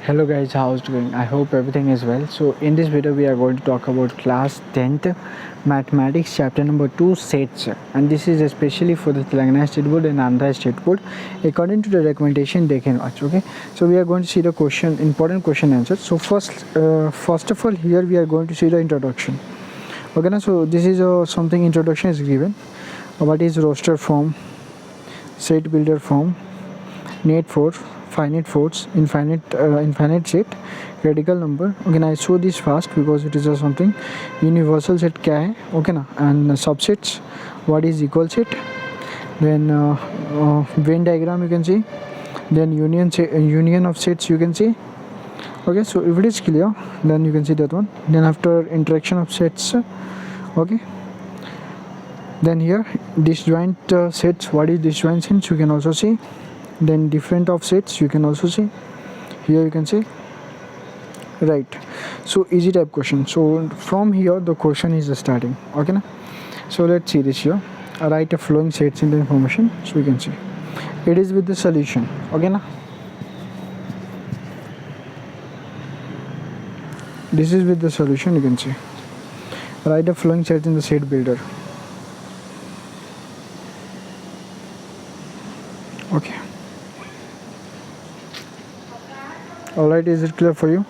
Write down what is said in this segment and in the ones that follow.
Hello guys, how's it going? I hope everything is well. So in this video we are going to talk about class 10th mathematics chapter number 2 sets, and this is especially for the Telangana State Board and Andhra State Board. According to the recommendation they can watch. Okay, so we are going to see the question, important question answers. So first of all, here we are going to see the introduction. Okay, now so this is something introduction is given. What is roster form, set builder form, net force, finite force, infinite set, radical number. Okay, now I show this fast because it is something universal set क्या है. Okay ना, and subsets, what is equal set, then Venn diagram you can see, then union of sets you can see. Okay, so if it is clear then you can see that one. Then after interaction of sets, okay, then here disjoint sets, what is disjoint sets you can also see. Then different of sets you can also see. Here you can see, right? So easy type question. So from here the question is starting. Okay na? So let's see this here. I write a flowing sets in the information, so you can see it is with the solution. Okay na? This is with the solution, you can see. Write a flowing set in the set builder. Okay, alright, is it clear for you?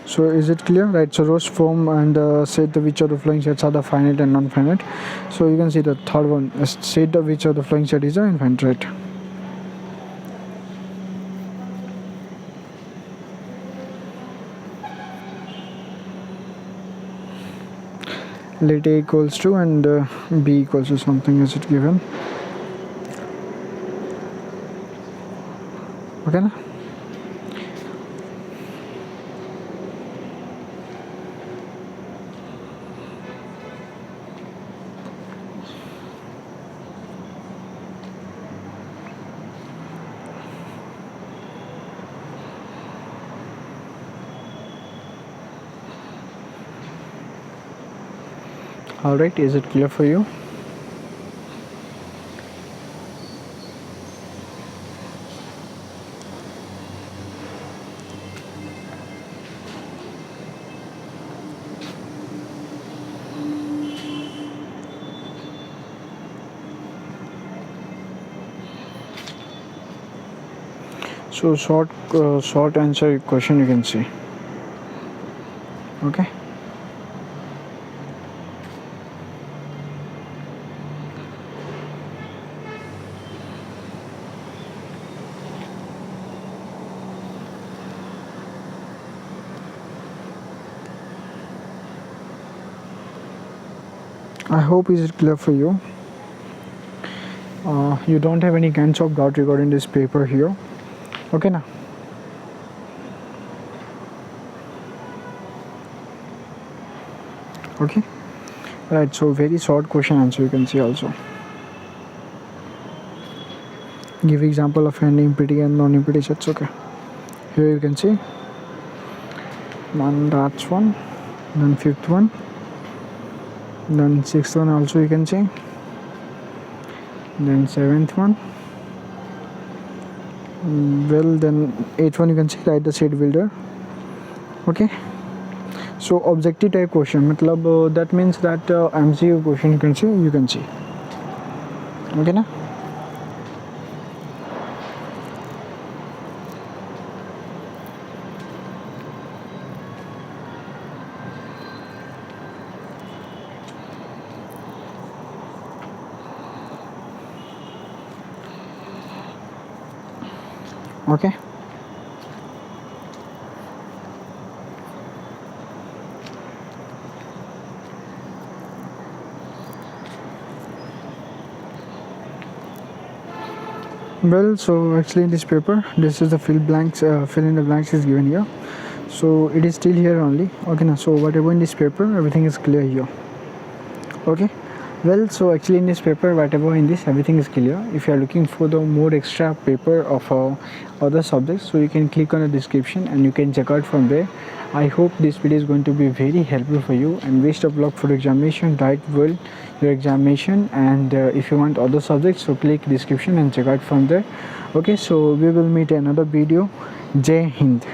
So is it clear, right? So rows form and set which of the flowing sets are the finite and non-finite. So you can see the third one, set which of the flowing set is the infinite, right? Let A equals to and B equals to something is it given. Okay na? Alright, is it clear for you? So short answer question you can see. Okay, I hope is it clear for you. You don't have any kinds of doubt regarding this paper here. Okay na? Okay, right, so very short question answer you can see also. Give example of an empty and non-empty sets. Okay, here you can see one, that's one, then fifth one, then sixth one also you can see, then seventh one, well then eighth one you can see. Write the set builder. Okay, so objective type question matlab that means that MCQ question you can see. Okay na? Okay, well, so actually in this paper this is the fill in the blanks is given here, so it is still here only. Okay now, so whatever in this paper everything is clear here. Okay, well, so actually in this paper whatever in this everything is clear. If you are looking for the more extra paper of other subjects, so you can click on the description and you can check out from there. I hope this video is going to be very helpful for you, and best of luck for examination. Write well your examination, and if you want other subjects, so click description and check out from there. Okay, so we will meet another video. Jai Hind.